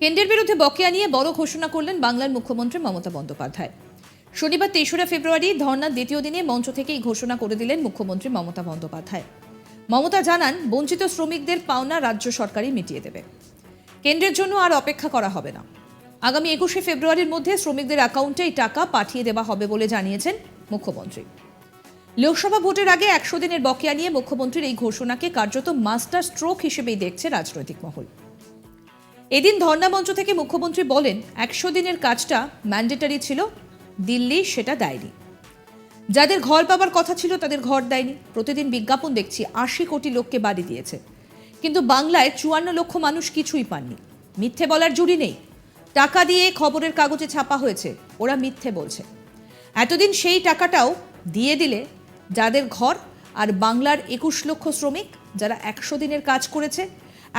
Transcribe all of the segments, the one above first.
কেন্দ্রের বিরুদ্ধে বকেয়া নিয়ে বড় ঘোষণা করলেন বাংলার মুখ্যমন্ত্রী মমতা বন্দ্যোপাধ্যায়। শনিবার ৩রা ফেব্রুয়ারি ধর্নার দ্বিতীয় দিনে মঞ্চ থেকেই ঘোষণা করে দিলেন মুখ্যমন্ত্রী মমতা বন্দ্যোপাধ্যায়। মমতা জানান, বঞ্চিত শ্রমিকদের পাওনা রাজ্য সরকারই মিটিয়ে দেবে। কেন্দ্রের জন্য আর অপেক্ষা করা হবে না। আগামী ২১শে ফেব্রুয়ারির মধ্যে শ্রমিকদের অ্যাকাউন্টে এই টাকা পাঠিয়ে দেওয়া হবে বলে জানিয়েছেন মুখ্যমন্ত্রী। লোকসভা ভোটের আগে ১০০ দিনের বকেয়া নিয়ে মুখ্যমন্ত্রীর এই ঘোষণাকে কার্যত মাস্টার স্ট্রোক হিসেবেই দেখছে রাজনৈতিক মহল। এদিন ধর্ণা মঞ্চ থেকে মুখ্যমন্ত্রী বলেন, ১০০ দিনের কাজটা ম্যান্ডেটারি ছিল, দিল্লি সেটা দেয়নি। যাদের ঘর পাবার কথা ছিল তাদের ঘর দেয়নি। প্রতিদিন বিজ্ঞাপন দেখছি ৮০ কোটি লোককে বাড়ি দিয়েছে, কিন্তু বাংলায় ৫৪ লক্ষ মানুষ কিছুই পাননি। মিথ্যে বলার জুড়ি নেই। টাকা দিয়ে খবরের কাগজে ছাপা হয়েছে, ওরা মিথ্যে বলছে। এতদিন সেই টাকাটাও দিয়ে দিলে যাদের ঘর আর বাংলার ২১ লক্ষ শ্রমিক যারা ১০০ দিনের কাজ করেছে,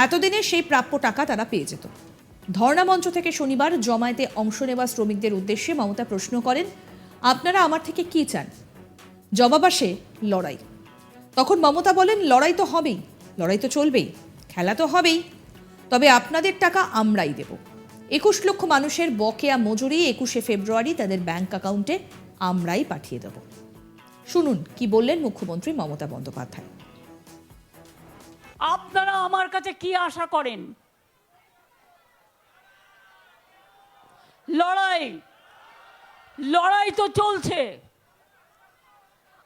এতদিনে সেই প্রাপ্য টাকা তারা পেয়ে যেত। ধর্ণা মঞ্চ থেকে শনিবার জমায়েতে অংশ নেওয়া শ্রমিকদের উদ্দেশ্যে মমতা প্রশ্ন করেন, আপনারা আমার থেকে কি চান? জবাব আসে লড়াই। তখন মমতা বলেন, লড়াই তো হবেই, লড়াই তো চলবেই, খেলা তো হবেই, তবে আপনাদের টাকা আমরাই দেব। ২১ লক্ষ মানুষের বকেয়া মজুরি ২১শে ফেব্রুয়ারি তাদের ব্যাংক অ্যাকাউন্টে আমরাই পাঠিয়ে দেব। শুনুন কি বললেন মুখ্যমন্ত্রী মমতা বন্দ্যোপাধ্যায়। আপনারা আমার কাছে কি আশা করেন? লড়াই, লড়াই তো চলছে,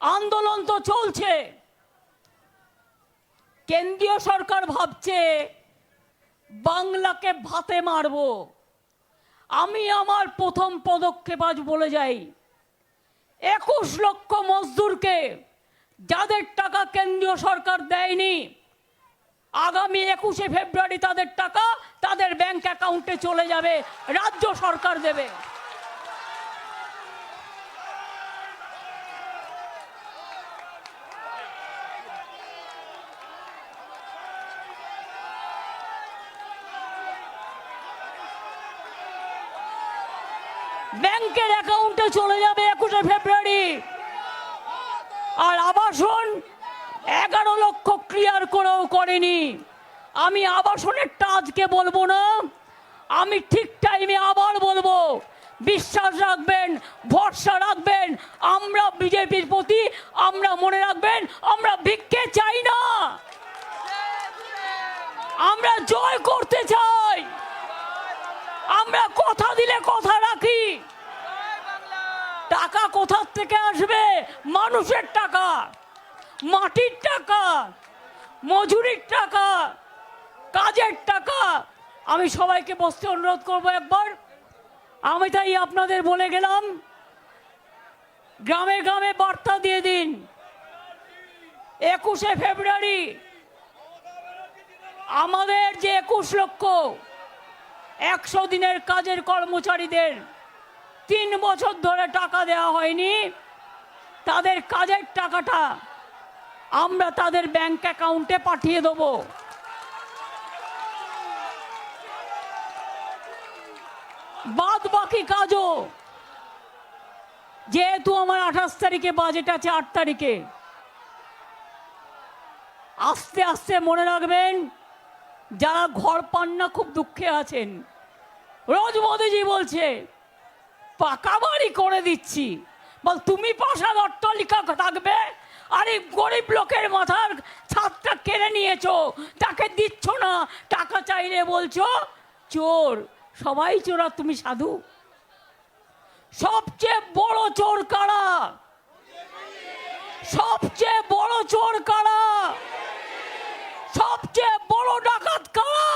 আন্দোলন তো চলছে। কেন্দ্রীয় সরকার ভাবছে বাংলাকে ভাতে মারবো। আমি আমার প্রথম পদক্ষেপ আজ বলে যাই, ২১ লক্ষ মজদুরকে যাদের টাকা কেন্দ্রীয় সরকার দেয়নি, আগামী ২১শে ফেব্রুয়ারি তাদের টাকা তাদের ব্যাংক অ্যাকাউন্টে চলে যাবে, রাজ্য সরকার দেবে। ব্যাংকের অ্যাকাউন্টে চলে যাবে ২১শে ফেব্রুয়ারি। আর আবাসন ১১ লক্ষ ক্লিয়ার করেও করেনি। আমি আবাসনেরটা আজকে বলবো না, আমি ঠিক টাইমে আবার বলবো। বিশ্বাস রাখবেন, ভরসা রাখবেন, আমরা বিজেপির প্রতি, আমরা মনে রাখবেন, আমরা ভিক্ষে চাই না, আমরা জয় করতে চাই। আমরা কথা দিলে কথা রাখি। টাকা কোথার থেকে আসবে? মানুষের টাকা, মাটির টাকা, মজুরির টাকা, কাজের টাকা। আমি সবাইকে বসতে অনুরোধ করবো একবার। আমি তাই আপনাদের বলে গেলাম, গ্রামে গ্রামে বার্তা দিয়ে দিন, ২১শে ফেব্রুয়ারি আমাদের যে ২১ লক্ষ ১০০ দিনের কাজের কর্মচারীদের ৩ বছর ধরে টাকা দেওয়া হয়নি, তাদের কাজের টাকাটা আমরা তাদের ব্যাংক অ্যাকাউন্টে পাঠিয়ে দেব। বাদ বাকি কাজও, যেহেতু আমার ২৮ তারিখে বাজেট আছে, ৮ তারিখে, আস্তে আস্তে মনে রাখবেন, যারা ঘর পান না খুব দুঃখে আছেন। রোজ মোদিজি বলছে পাকা বাড়ি করে দিচ্ছি, বল তুমি প্রাসাদ অট্টালিকা থাকবে, আর এই গরিব লোকের মাথার ছাদটা কেড়ে নিয়েছো, তাকে দিচ্ছ না। টাকা চাইলে বলছো চোর। সবাই চোর আর তুমি সাধু? সবচেয়ে বড় চোর কারা? সবচেয়ে বড় চোর কারা? সবচেয়ে বড় ডাকাত কারা?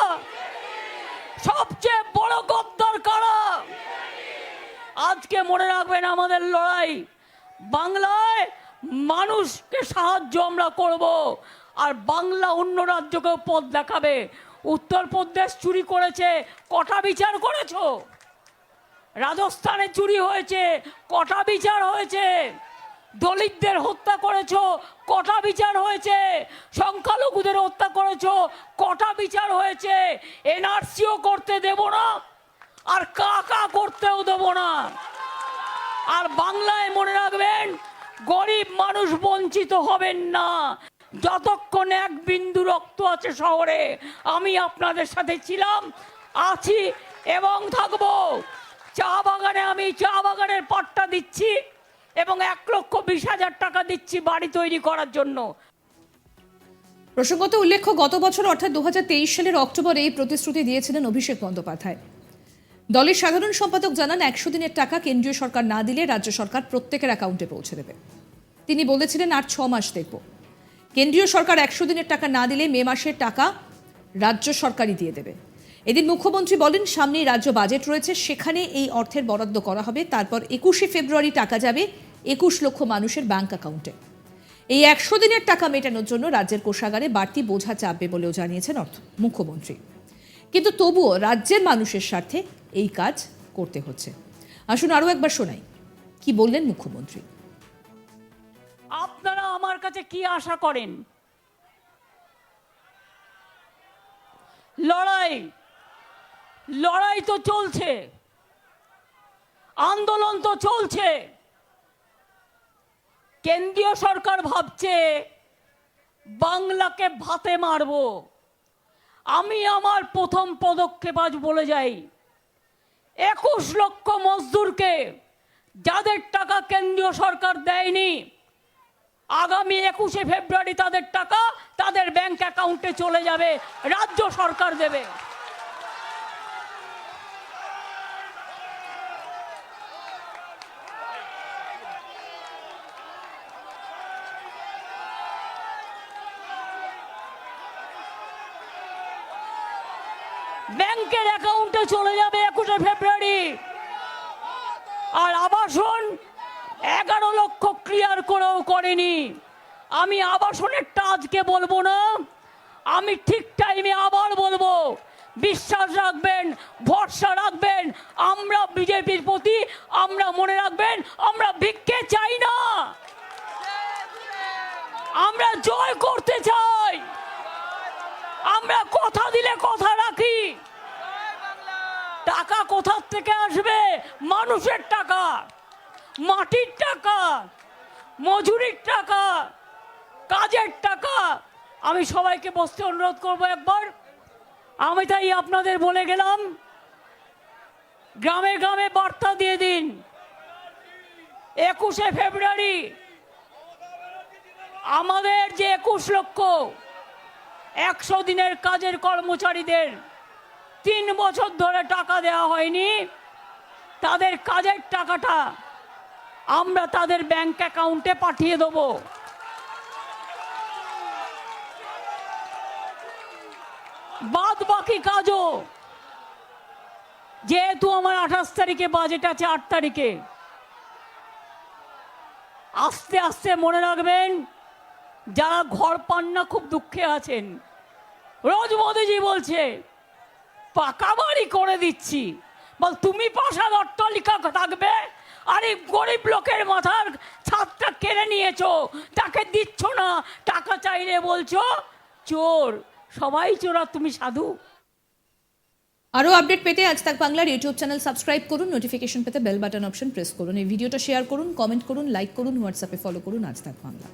সবচেয়ে বড় গদ্দার কারা? আজকে মনে রাখবেন, আমাদের লড়াই বাংলায় মানুষকে সাহায্য আমরা করব, আর বাংলা অন্য রাজ্যকেও পথ দেখাবে। উত্তরপ্রদেশ চুরি করেছে, কটা বিচার করেছো? রাজস্থানে চুরি হয়েছে, কটা বিচার হয়েছে? দলিতদের হত্যা করেছো, কটা বিচার হয়েছে? সংখ্যালঘুদের হত্যা করেছো, কটা বিচার হয়েছে? এনআরসিও করতে দেব না, আর কাকা করতেও দেব না। আর বাংলায় মনে রাখবেন, গরিব মানুষ বঞ্চিত হবেন না। যতক্ষণ এক বিন্দু রক্ত আছে শহরে, আমি আপনাদের সাথে ছিলাম, আছি, এবং থাকবো। চা বাগানে আমি চা বাগানের পাট্টা দিচ্ছি এবং 1,20,000 টাকা দিচ্ছি বাড়ি তৈরি করার জন্য। প্রসঙ্গত উল্লেখ্য, গত বছর অর্থাৎ 2023 সালের অক্টোবরে এই প্রতিশ্রুতি দিয়েছিলেন অভিষেক বন্দ্যোপাধ্যায়। দলের সাধারণ সম্পাদক জানান, 100 দিনের টাকা কেন্দ্রীয় সরকার না দিলে রাজ্য সরকার প্রত্যেকের অ্যাকাউন্টে পৌঁছে দেবে। তিনি বলেছিলেন, আর 6 মাস দেখব। কেন্দ্রীয় সরকার 100 দিনের টাকা না দিলে মে মাসের টাকা রাজ্য সরকারই দিয়ে দেবে। এদিন মুখ্যমন্ত্রী বলেন, সামনেই রাজ্য বাজেট রয়েছে, সেখানে এই অর্থের বরাদ্দ করা হবে। তারপর 21শে ফেব্রুয়ারি টাকা যাবে 21 লক্ষ মানুষের ব্যাংক অ্যাকাউন্টে। এই 100 দিনের টাকা মেটানোর জন্য রাজ্যের কোষাগারে বাড়তি বোঝা চাপবে বলেও জানিয়েছেন মুখ্যমন্ত্রী। কিন্তু তবুও রাজ্যের মানুষের স্বার্থে এই কাজ করতে হচ্ছে। আসুন আরও একবার শোনাই কি বললেন মুখ্যমন্ত্রী। আপনারা আমার কাছে কি আশা করেন? লড়াই তো চলছে, আন্দোলন তো চলছে। কেন্দ্রীয় সরকার ভাবছে বাংলাকে ভাতে মারবো। আমি আমার প্রথম পদক্ষেপ আজ বলে যাই, 21 লক্ষ মজদুরকে যাদের টাকা কেন্দ্রীয় সরকার দেয়নি, আগামী 21শে ফেব্রুয়ারি তাদের টাকা তাদের ব্যাংক অ্যাকাউন্টে চলে যাবে, রাজ্য সরকার দেবে। ব্যাংকের অ্যাকাউন্টে চলে যাবে 21শে ফেব্রুয়ারি। আর আবাসন 11 লক্ষ ক্লিয়ার করেও করেনি। আমি আবাসনেরটা আজকে বলবো না, আমি ঠিক টাইমে আবার বলবো। বিশ্বাস রাখবেন, ভরসা রাখবেন। আমরা বিজেপির প্রতি, আমরা মনে রাখবেন, আমরা ভিক্ষে চাই না, আমরা জয় করতে চাই। আমরা কথা দিলে কথা রাখি। টাকা কোথার থেকে আসবে? মানুষের টাকা, মাটির টাকা, মজুরির টাকা, কাজের টাকা। আমি সবাইকে বসতে অনুরোধ করব একবার। আমি তাই আপনাদের বলে গেলাম, গ্রামে গ্রামে বার্তা দিয়ে দিন, 21শে ফেব্রুয়ারি আমাদের যে 21 লক্ষ 100 দিনের কাজের কর্মচারীদের 3 বছর ধরে টাকা দেওয়া হয়নি, তাদের কাজের টাকাটা আমরা তাদের ব্যাংক অ্যাকাউন্টে পাঠিয়ে দেব। বাদ বাকি কাজও, যেহেতু আমার 28 তারিখে বাজেট আছে, 8 তারিখে, আস্তে আস্তে মনে রাখবেন, যারা ঘর পান না খুব দুঃখে আছেন। রোজ মোদিজি বলছে পাকা বাড়ি করে দিচ্ছি, বল তুমি পাশার অট্টালিকা থাকবে, আর এই গরিব লোকের মাথার ছাদটা কেড়ে নিয়েছো, তাকে দিচ্ছ না, টাকা চাইলে বলছো চোর। সবাই চোর আর তুমি সাধু। আরও আপডেট পেতে আজ তাক বাংলার ইউটিউব চ্যানেল সাবস্ক্রাইব করুন, নোটিফিকেশন পেতে বেল বাটন অপশন প্রেস করুন, এই ভিডিওটা শেয়ার করুন, কমেন্ট করুন, লাইক করুন, হোয়াটসঅ্যাপে ফলো করুন আজ তাক বাংলা।